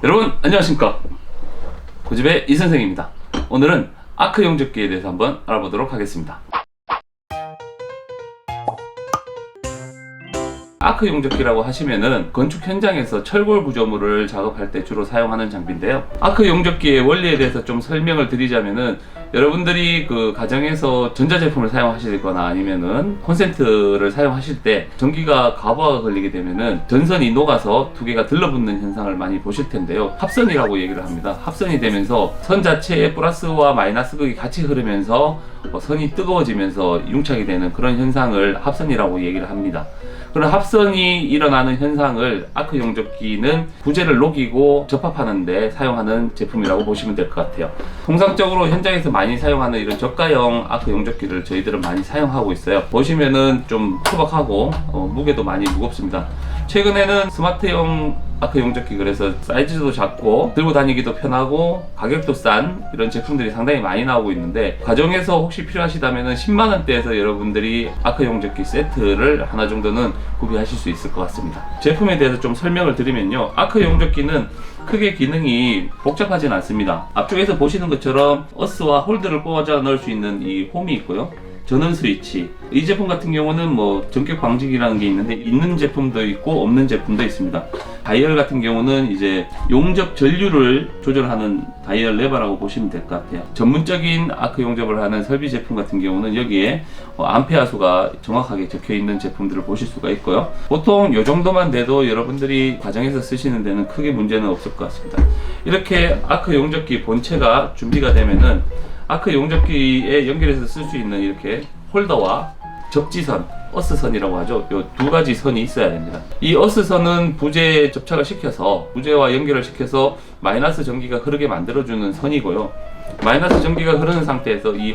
여러분 안녕하십니까, 고집의 이선생입니다. 오늘은 아크 용접기에 대해서 한번 알아보도록 하겠습니다. 아크 용접기라고 하시면은 건축 현장에서 철골 구조물을 작업할 때 주로 사용하는 장비인데요. 아크 용접기의 원리에 대해서 좀 설명을 드리자면은, 여러분들이 그 가정에서 전자제품을 사용하시거나 아니면은 콘센트를 사용하실 때 전기가 과부하가 걸리게 되면은 전선이 녹아서 두 개가 들러붙는 현상을 많이 보실 텐데요. 합선이라고 얘기를 합니다. 합선이 되면서 선 자체에 플러스와 마이너스 극이 같이 흐르면서 선이 뜨거워지면서 융착이 되는 그런 현상을 합선이라고 얘기를 합니다. 그런 합선이 일어나는 현상을 아크 용접기는 부재를 녹이고 접합하는 데 사용하는 제품이라고 보시면 될 것 같아요. 통상적으로 현장에서 많이 사용하는 이런 저가형 아크 용접기를 저희들은 많이 사용하고 있어요. 보시면은 좀 투박하고 무게도 많이 무겁습니다. 최근에는 스마트형 아크 용접기, 그래서 사이즈도 작고 들고 다니기도 편하고 가격도 싼 이런 제품들이 상당히 많이 나오고 있는데, 가정에서 혹시 필요하시다면 10만원대에서 여러분들이 아크 용접기 세트를 하나 정도는 구비하실 수 있을 것 같습니다. 제품에 대해서 좀 설명을 드리면요, 아크 용접기는 크게 기능이 복잡하진 않습니다. 앞쪽에서 보시는 것처럼 어스와 홀드를 꽂아 넣을 수 있는 이 홈이 있고요, 전원 스위치. 이 제품 같은 경우는 뭐 전격 방지기라는 게 있는데, 있는 제품도 있고 없는 제품도 있습니다. 다이얼 같은 경우는 이제 용접 전류를 조절하는 다이얼 레버라고 보시면 될 것 같아요. 전문적인 아크 용접을 하는 설비 제품 같은 경우는 여기에 암페아 수가 정확하게 적혀 있는 제품들을 보실 수가 있고요. 보통 이 정도만 돼도 여러분들이 가정에서 쓰시는 데는 크게 문제는 없을 것 같습니다. 이렇게 아크 용접기 본체가 준비가 되면은 아크 용접기에 연결해서 쓸 수 있는 이렇게 홀더와 접지선, 어스선이라고 하죠. 이 두 가지 선이 있어야 됩니다. 이 어스선은 부재에 접착을 시켜서, 부재와 연결을 시켜서 마이너스 전기가 흐르게 만들어주는 선이고요. 마이너스 전기가 흐르는 상태에서 이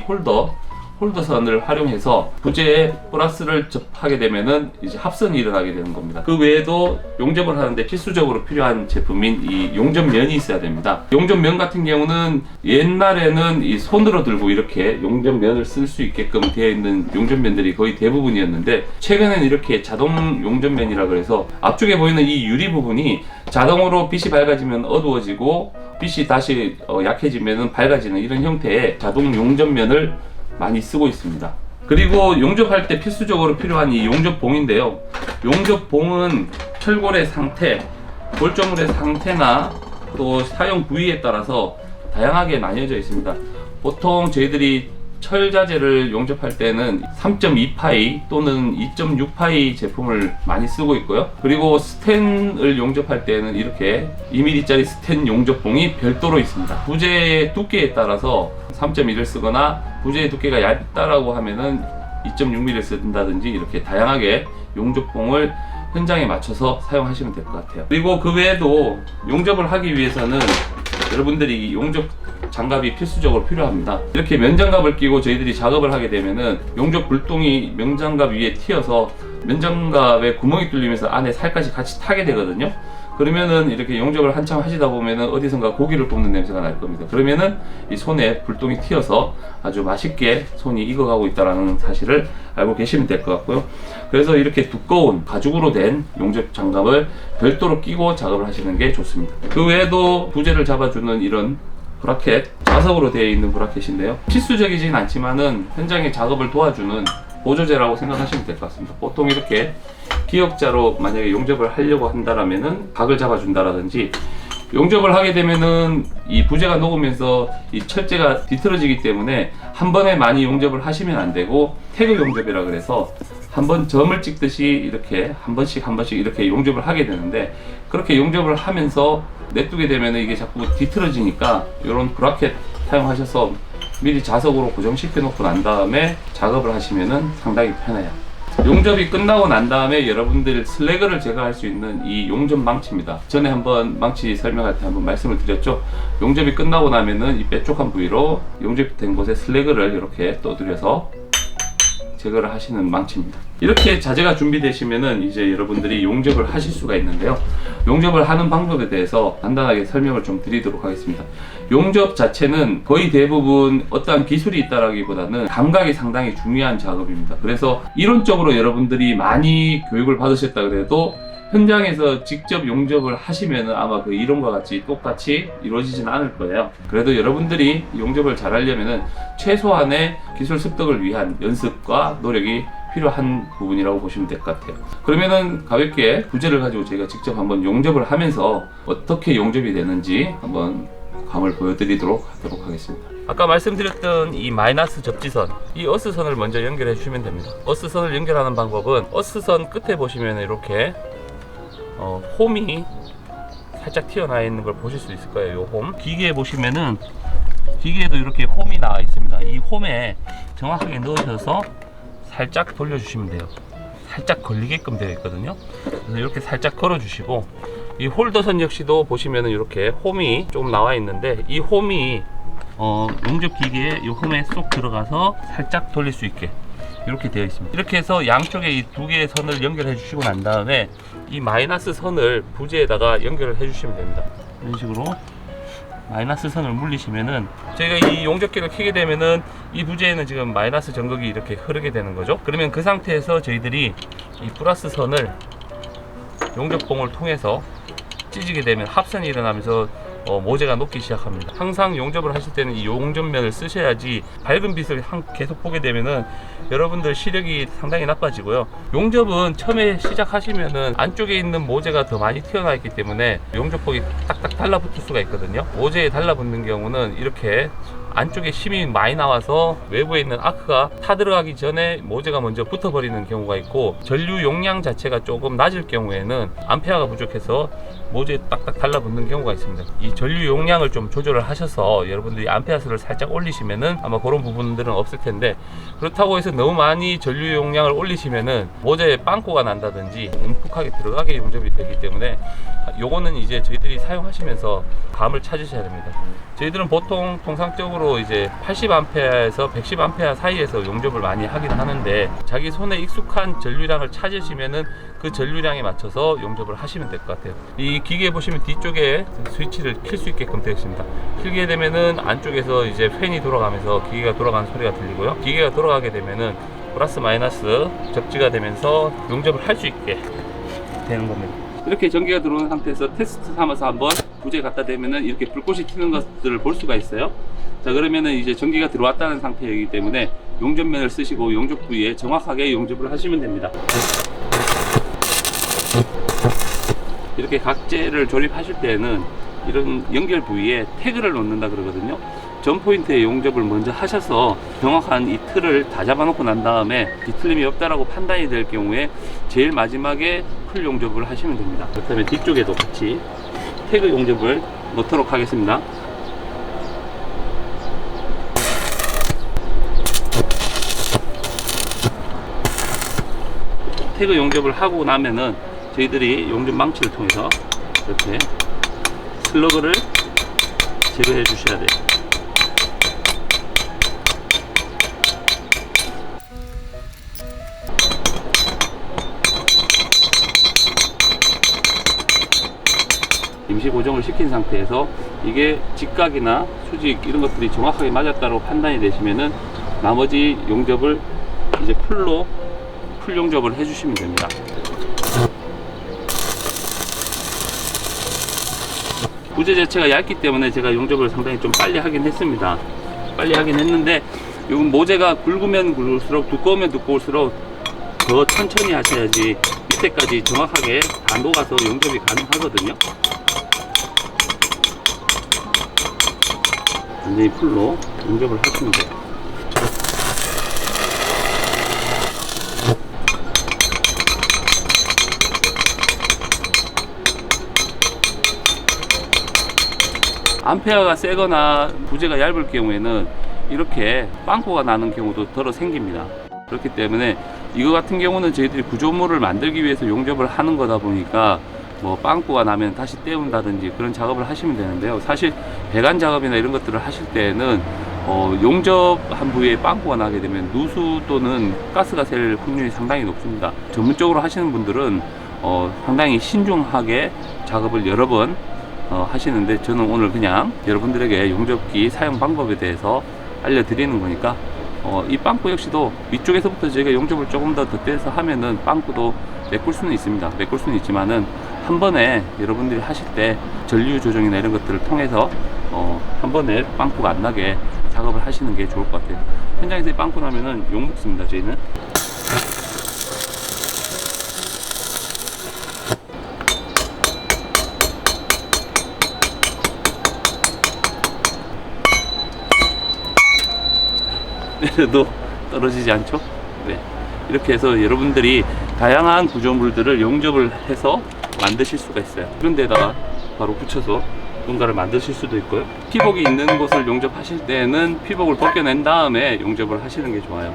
홀더선을 활용해서 부재에 플러스를 접하게 되면은 이제 합선이 일어나게 되는 겁니다. 그 외에도 용접을 하는데 필수적으로 필요한 제품인 이 용접면이 있어야 됩니다. 용접면 같은 경우는 옛날에는 이 손으로 들고 이렇게 용접면을 쓸 수 있게끔 되어 있는 용접면들이 거의 대부분이었는데, 최근에는 이렇게 자동 용접면이라 그래서 앞쪽에 보이는 이 유리 부분이 자동으로 빛이 밝아지면 어두워지고 빛이 다시 약해지면 밝아지는 이런 형태의 자동 용접면을 많이 쓰고 있습니다. 그리고 용접할 때 필수적으로 필요한 이 용접봉인데요, 용접봉은 철골의 상태, 골조물의 상태나 또 사용 부위에 따라서 다양하게 나뉘어져 있습니다. 보통 저희들이 철자재를 용접할 때는 3.2파이 또는 2.6파이 제품을 많이 쓰고 있고요. 그리고 스텐을 용접할 때는 이렇게 2mm짜리 스텐 용접봉이 별도로 있습니다. 부재의 두께에 따라서 3.1을 쓰거나 부재의 두께가 얇다라고 하면은 2.6mm를 쓴다든지, 이렇게 다양하게 용접봉을 현장에 맞춰서 사용하시면 될 것 같아요. 그리고 그 외에도 용접을 하기 위해서는 여러분들이 용접 장갑이 필수적으로 필요합니다. 이렇게 면장갑을 끼고 저희들이 작업을 하게 되면은 용접 불똥이 면장갑 위에 튀어서 면장갑에 구멍이 뚫리면서 안에 살까지 같이 타게 되거든요. 그러면은 이렇게 용접을 한참 하시다 보면은 어디선가 고기를 굽는 냄새가 날 겁니다. 그러면은 이 손에 불똥이 튀어서 아주 맛있게 손이 익어가고 있다는 사실을 알고 계시면 될 것 같고요. 그래서 이렇게 두꺼운 가죽으로 된 용접 장갑을 별도로 끼고 작업을 하시는 게 좋습니다. 그 외에도 부재를 잡아주는 이런 브라켓, 자석으로 되어 있는 브라켓인데요, 필수적이진 않지만은 현장의 작업을 도와주는 보조제라고 생각하시면 될 것 같습니다. 보통 이렇게 기역자로 만약에 용접을 하려고 한다라면은 각을 잡아준다라든지, 용접을 하게 되면은 이 부재가 녹으면서 이 철제가 뒤틀어지기 때문에 한 번에 많이 용접을 하시면 안 되고, 태그 용접이라 그래서 한번 점을 찍듯이 이렇게 한 번씩 이렇게 용접을 하게 되는데, 그렇게 용접을 하면서 냅두게 되면 이게 자꾸 뒤틀어지니까 이런 브라켓 사용하셔서 미리 자석으로 고정시켜 놓고 난 다음에 작업을 하시면은 상당히 편해요. 용접이 끝나고 난 다음에 여러분들 슬래그를 제거할 수 있는 이 용접 망치입니다. 전에 한번 망치 설명할 때 한번 말씀을 드렸죠. 용접이 끝나고 나면은 이 뾰족한 부위로 용접된 곳에 슬래그를 이렇게 떠들여서 제거를 하시는 망치입니다. 이렇게 자재가 준비되시면은 이제 여러분들이 용접을 하실 수가 있는데요, 용접을 하는 방법에 대해서 간단하게 설명을 좀 드리도록 하겠습니다. 용접 자체는 거의 대부분 어떠한 기술이 있다라기보다는 감각이 상당히 중요한 작업입니다. 그래서 이론적으로 여러분들이 많이 교육을 받으셨다 그래도 현장에서 직접 용접을 하시면은 아마 그 이론과 같이 똑같이 이루어지진 않을 거예요. 그래도 여러분들이 용접을 잘 하려면은 최소한의 기술 습득을 위한 연습과 노력이 필요한 부분이라고 보시면 될 것 같아요. 그러면은 가볍게 부재를 가지고 저희가 직접 한번 용접을 하면서 어떻게 용접이 되는지 한번 감을 보여드리도록 하도록 하겠습니다. 아까 말씀드렸던 이 마이너스 접지선, 이 어스선을 먼저 연결해 주시면 됩니다. 어스선을 연결하는 방법은 어스선 끝에 보시면 이렇게 홈이 살짝 튀어나와 있는 걸 보실 수 있을 거예요. 이 홈. 기계에 보시면은 기계에도 이렇게 홈이 나와 있습니다. 이 홈에 정확하게 넣으셔서 살짝 돌려주시면 돼요. 살짝 걸리게끔 되어 있거든요. 그래서 이렇게 살짝 걸어 주시고, 이 홀더선 역시도 보시면은 이렇게 홈이 좀 나와 있는데, 이 홈이 용접 기계에 이 홈에 쏙 들어가서 살짝 돌릴 수 있게 이렇게 되어 있습니다. 이렇게 해서 양쪽에 이 두 개의 선을 연결해 주시고 난 다음에 이 마이너스 선을 부재에다가 연결을 해 주시면 됩니다. 이런 식으로 마이너스 선을 물리시면은, 저희가 이 용접기를 켜게 되면은 이 부재에는 지금 마이너스 전극이 이렇게 흐르게 되는 거죠. 그러면 그 상태에서 저희들이 이 플러스 선을 용접봉을 통해서 찢게 되면 합선이 일어나면서 모재가 녹기 시작합니다. 항상 용접을 하실 때는 이 용접면을 쓰셔야지, 밝은 빛을 계속 보게 되면은 여러분들 시력이 상당히 나빠지고요. 용접은 처음에 시작하시면은 안쪽에 있는 모재가 더 많이 튀어나와 있기 때문에 용접폭이 딱딱 달라붙을 수가 있거든요. 모재에 달라붙는 경우는 이렇게 안쪽에 힘이 많이 나와서 외부에 있는 아크가 타들어가기 전에 모재가 먼저 붙어버리는 경우가 있고, 전류 용량 자체가 조금 낮을 경우에는 암페어가 부족해서 모재에 딱딱 달라붙는 경우가 있습니다. 이 전류 용량을 좀 조절을 하셔서 여러분들이 암페어 수를 살짝 올리시면은 아마 그런 부분들은 없을 텐데, 그렇다고 해서 너무 많이 전류 용량을 올리시면은 모재에 빵꾸가 난다든지 움푹하게 들어가게 용접이 되기 때문에, 요거는 이제 저희들이 사용하시면서 감을 찾으셔야 됩니다. 저희들은 보통 통상적으로 이제 80A에서 110A 사이에서 용접을 많이 하긴 하는데, 자기 손에 익숙한 전류량을 찾으시면은 그 전류량에 맞춰서 용접을 하시면 될 것 같아요. 이 기계에 보시면 뒤쪽에 스위치를 킬 수 있게끔 되어 있습니다. 킬게 되면은 안쪽에서 이제 팬이 돌아가면서 기계가 돌아가는 소리가 들리고요. 기계가 돌아가게 되면은 플러스 마이너스 접지가 되면서 용접을 할 수 있게 되는 겁니다. 이렇게 전기가 들어오는 상태에서 테스트 삼아서 한번 부재 갖다 대면은 이렇게 불꽃이 튀는 것들을 볼 수가 있어요. 자, 그러면은 이제 전기가 들어왔다는 상태이기 때문에 용접면을 쓰시고 용접 부위에 정확하게 용접을 하시면 됩니다. 이렇게 각재를 조립하실 때는 이런 연결 부위에 태그를 놓는다 그러거든요. 전 포인트에 용접을 먼저 하셔서 정확한 이 틀을 다 잡아놓고 난 다음에 뒤틀림이 없다라고 판단이 될 경우에 제일 마지막에 풀 용접을 하시면 됩니다. 그렇다면 뒤쪽에도 같이 태그 용접을 넣도록 하겠습니다. 태그 용접을 하고 나면은 저희들이 용접 망치를 통해서 이렇게 슬러그를 제거해 주셔야 돼요. 임시 고정을 시킨 상태에서 이게 직각이나 수직 이런 것들이 정확하게 맞았다고 판단이 되시면은 나머지 용접을 이제 풀 용접을 해주시면 됩니다. 부재 자체가 얇기 때문에 제가 용접을 상당히 좀 빨리 하긴 했습니다. 빨리 하긴 했는데, 이건 모재가 굵으면 굵을수록 두꺼우면 두꺼울수록 더 천천히 하셔야지 밑에까지 정확하게 다 녹아서 용접이 가능하거든요. 완전히 풀로 용접을 하시면 돼요. 암페어가 세거나 부재가 얇을 경우에는 이렇게 빵꾸가 나는 경우도 덜어 생깁니다. 그렇기 때문에 이거 같은 경우는 저희들이 구조물을 만들기 위해서 용접을 하는 거다 보니까 뭐 빵꾸가 나면 다시 떼운다든지 그런 작업을 하시면 되는데요. 사실 배관 작업이나 이런 것들을 하실 때는 용접한 부위에 빵꾸가 나게 되면 누수 또는 가스가 셀 확률이 상당히 높습니다. 전문적으로 하시는 분들은 상당히 신중하게 작업을 여러 번 하시는데, 저는 오늘 그냥 여러분들에게 용접기 사용 방법에 대해서 알려드리는 거니까 이 빵꾸 역시도 위쪽에서부터 저희가 용접을 조금 더 덧대서 하면은 빵꾸도 메꿀 수는 있습니다. 메꿀 수는 있지만은 한 번에 여러분들이 하실 때 전류 조정이나 이런 것들을 통해서 한 번에 빵꾸가 안 나게 작업을 하시는 게 좋을 것 같아요. 현장에서 이 빵꾸 나면은 욕 먹습니다. 저희는. 내려도 떨어지지 않죠? 네. 이렇게 해서 여러분들이 다양한 구조물들을 용접을 해서 만드실 수가 있어요. 그런 데다가 바로 붙여서 뭔가를 만드실 수도 있고요. 피복이 있는 곳을 용접하실 때는 피복을 벗겨낸 다음에 용접을 하시는 게 좋아요.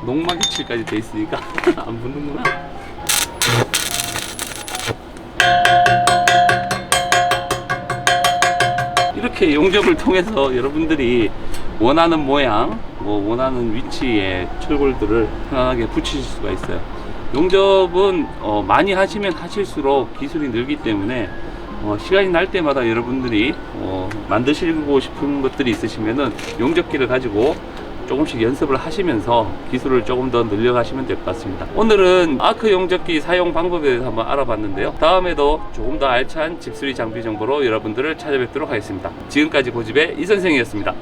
농막이칠까지 돼 있으니까 안 붙는구나. 이렇게 용접을 통해서 여러분들이 원하는 모양, 원하는 위치의 철골들을 편안하게 붙이실 수가 있어요. 용접은 많이 하시면 하실수록 기술이 늘기 때문에 시간이 날 때마다 여러분들이 만드시고 싶은 것들이 있으시면은 용접기를 가지고 조금씩 연습을 하시면서 기술을 조금 더 늘려가시면 될 것 같습니다. 오늘은 아크 용접기 사용 방법에 대해서 한번 알아봤는데요. 다음에도 조금 더 알찬 집수리 장비 정보로 여러분들을 찾아뵙도록 하겠습니다. 지금까지 고집의 이 선생이었습니다.